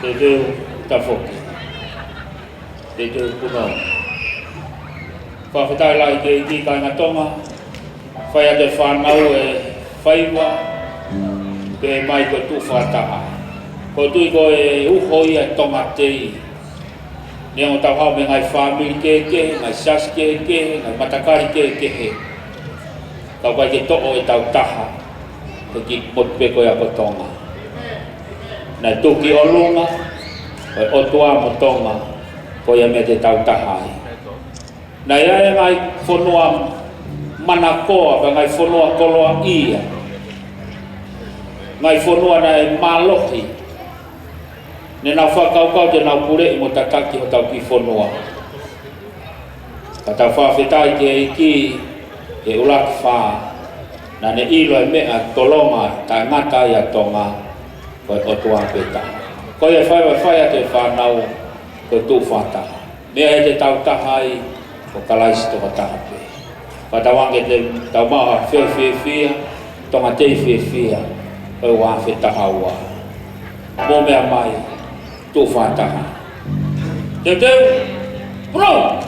te reu tafoki. Te reu punau. Whawhetai lai ke i ki kainga tonga. Whai ate whanau e whaiwa. Pe mai ko tu whataha. Ko tui ko e uhoi e tonga tei. Ni o tau hao me ngai whamiri ke, ngai sas ke, ngai matakari ke he. Kau kai ke to'o e tau taha. Te ki motpe ko ia ko tonga. Nai tuki o lunga. Koi otua mo tonga. Ko ia me te tau taha. Nai ae ngai whanua manakoa, pa ngai whanua koloa ia. Ngai whanua nai malohi. Ne nau whakaukau te nau pure i mo tataki o tau ki whanua. Ka tau whawhetai ke iki e ulaki wha. Na ne ilo e mea tolonga ta ngata ia tonga koi otua peta. Koi e whai te whanau koi tu whata. Mea e te tau tahai o kalaisi toka tahape. Ka tawange te tau maha whia, tonga tei whia, koi wā whetahaua. Mō mea mai, tu whataha. Te bro!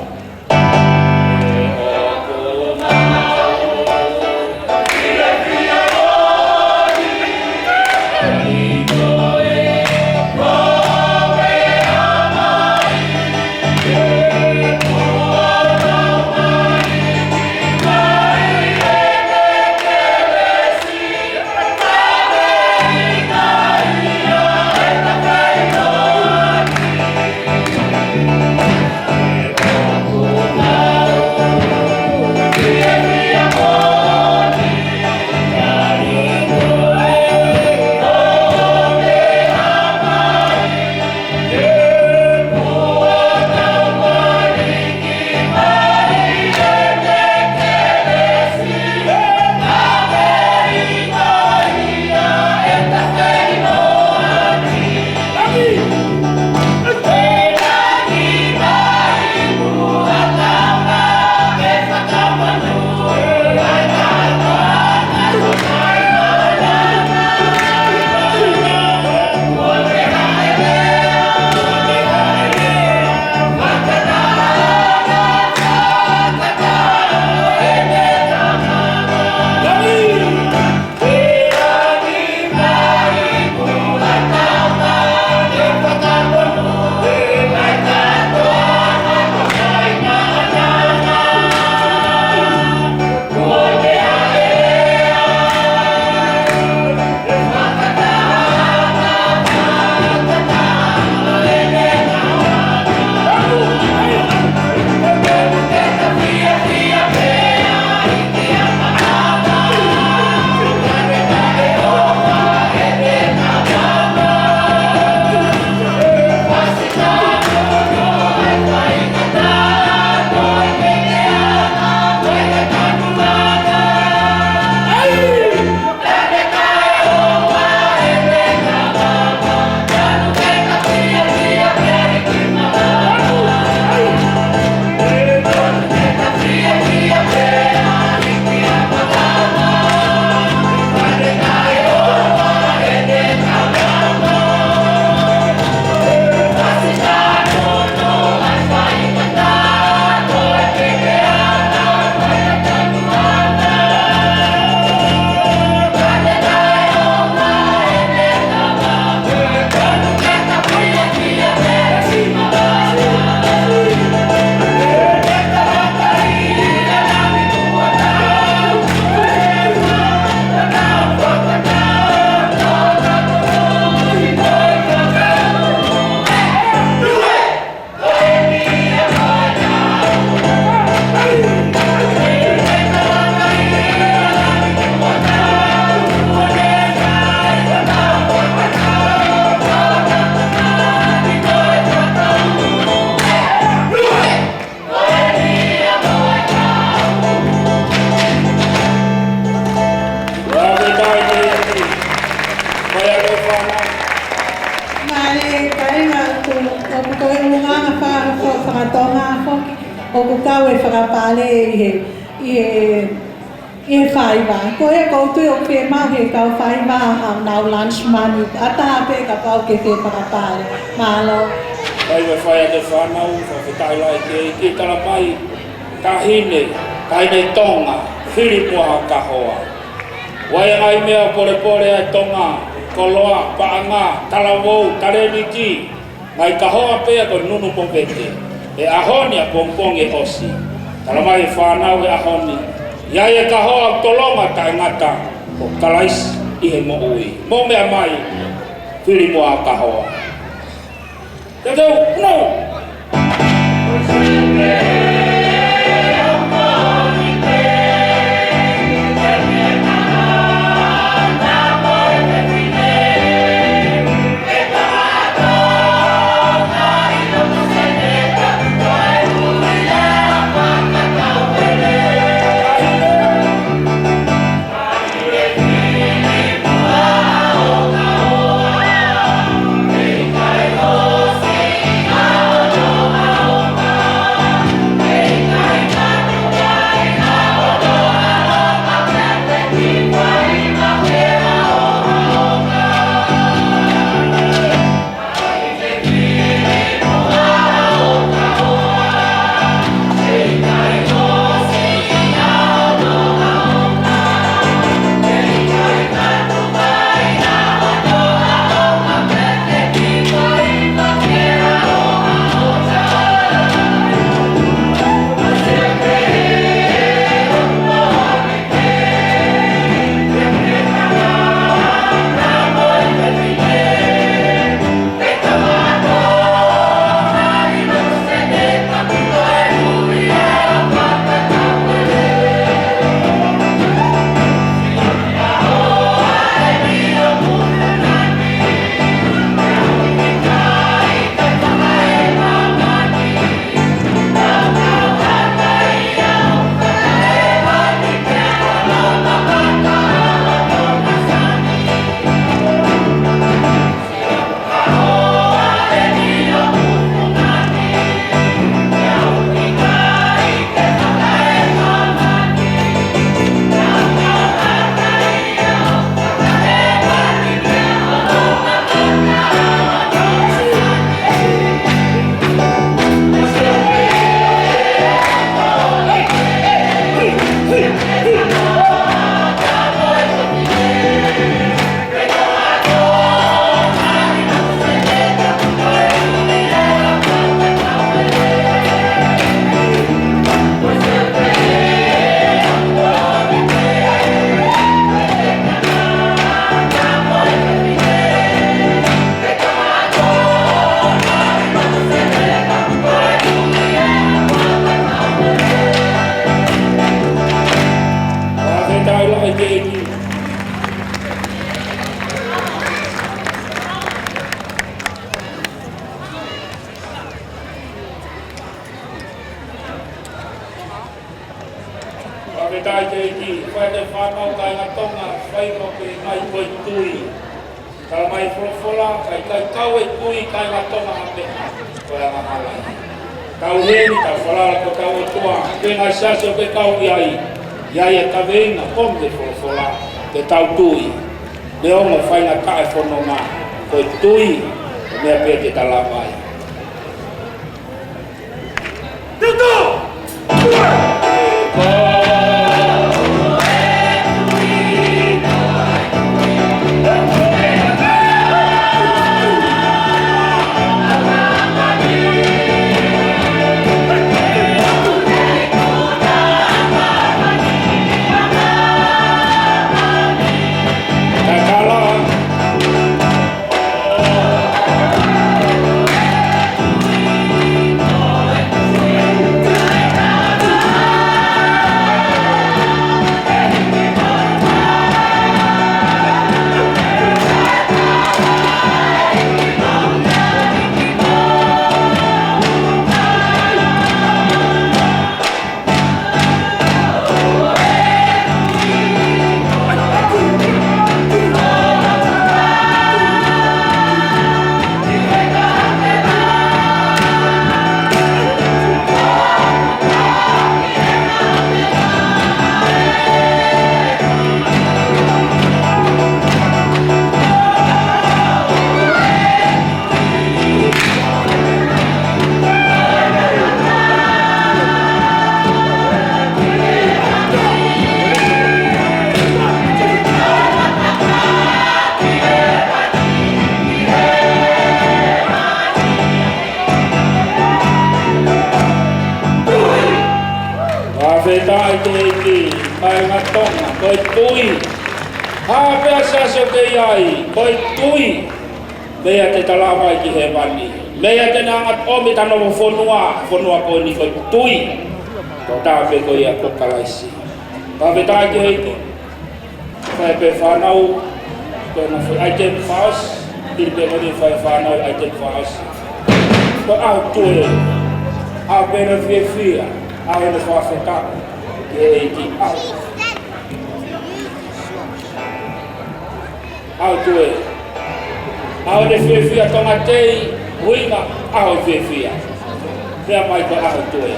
e whaiwa. Ko e koutu o ke mau he kau whaiwa au nau lunch money. Ata pe ka pau ke te pakapare. Malo. Whaiwa whaia te whanau, whawhitai lai ke tala mai, kahine tonga, whiri mua ka hoa. Wai ai mea pore pore ai tonga, koloa, paanga, talawou, tareniki, ngai ka hoa pea ko nunu pompete. E ahoni a pompong e osi. Tala mai whanau e ahoni. Iai e ka hoa tolonga tai ngata, o kalais i he mo ui. Mo mea mai, whiri mua ka hoa. Te tau, no! Dai te ki, whai te whanau kai ngā tonga, whai ko ke mai koe tui. Kala mai wholofola, kai kau e tui kai ngā tonga a peha, koe a ngā halai. Kau heni, kau whalala ko kau e tua, ke ngai sase o ke kau iai. Iai e kawenga, pom te wholofola, te tau tui. Me ongo whai ngā tae whanonga, koe tui, mea pia te talawai. Tutu! Koi tui. Hapea sasio ke iai. Koi tui. Mea te talawai ki he wani. Mea te nangat omi tanomo whonua. Whonua koi ni koi tui. Ko tāpe koi a kokalaisi. Tāpe tāi ki heiti. Whai pe whanau. Koi na whi item whaos. Tiri pe ngoni whai whanau item whaos. Koi au tue. Au pena fia fia. Au ene whawhetaka. Ke heiti au. Au tue. Au de fia fia tonga tei. Huinga au fia fia. Pea mai ko au tue.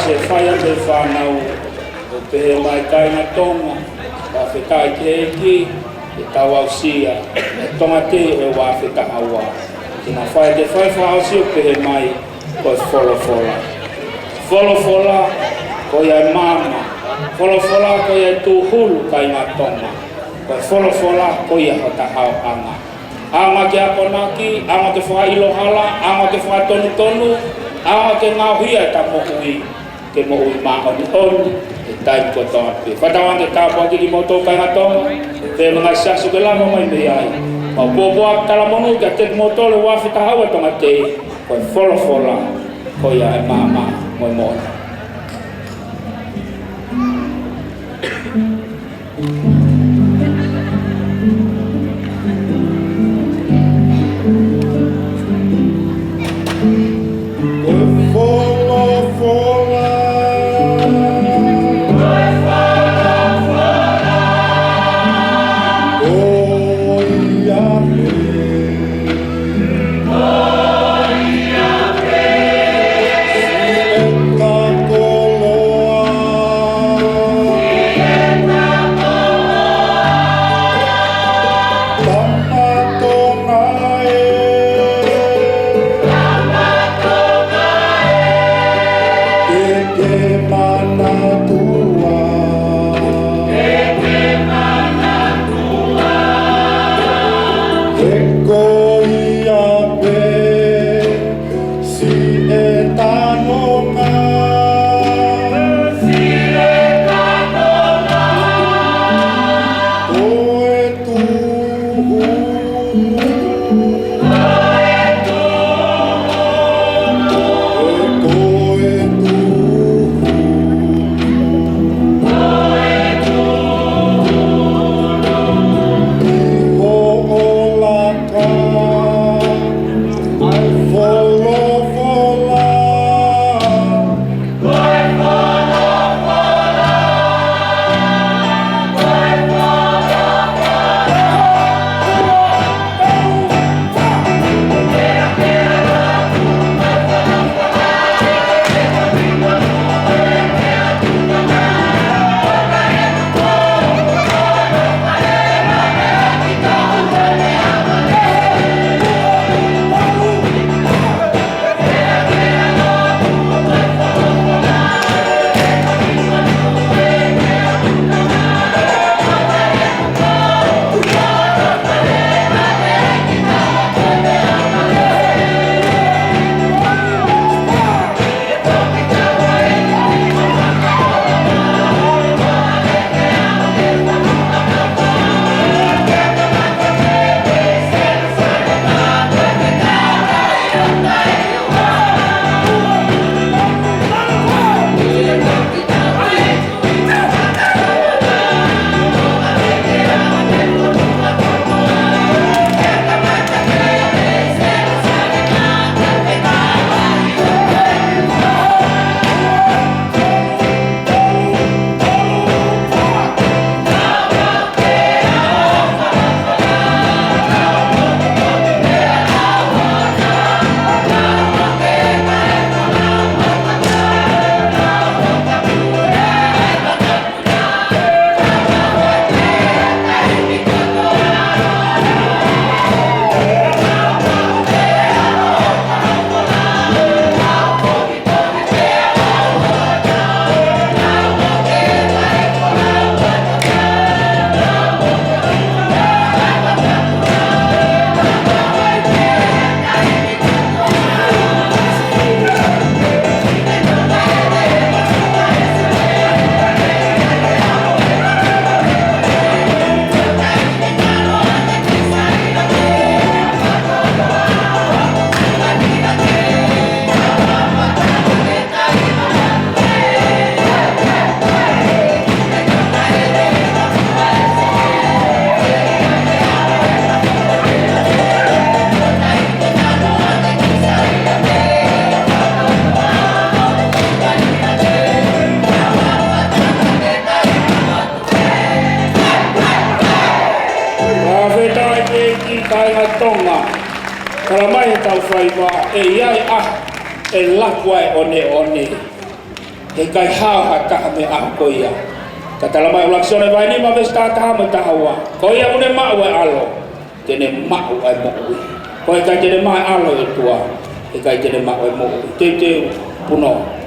Se whaia te whanau o pehe mai kaina tonga wa whetai te eki e tau au sia e tonga te e wa whetaha wā tina whaia te whai whaasi o pehe mai koe wholofola wholofola koe ai mama wholofola koe ai tūhulu kaina tonga koe wholofola koe ai hota hao anga anga ke akonaki, anga ke whai ilohala, anga ke whai tonu tonu anga ke ngauhia ta mohui ke mo ui maoni oni e tai ko tonga pe whatawang ke kāpua ki mo tō kai ngatonga te mga sasu ke lama mai me ai ma pōpua talamonu ke te mo tō le wawhita hawa tonga te koe wholofola koe ai mama moi mona Come tala mai tau whaiva e iai e lapua e one. He kai hao ha taha me aho koia. Ka tala mai ulaksone vai ni ma vesta taha me tahawa. Koia mune mau e alo. Tene mau e mo'ui. Koia kai tene mai alo e tua. E kai tene mau e mo'ui. Te puno.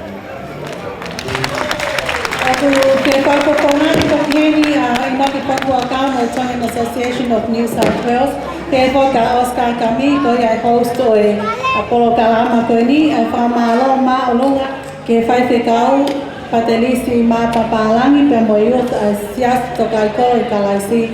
Aku ke whakapongani ko keni a Inaki Papua Kauna Tongan Association of New South Wales. Ke ka Oscar Kami ko ia host o e Apollo Kalama ko ni e whamalo ma olunga ke whaifekau patelisi ma papalangi pe mo youth as sias tokai ko i kalaisi.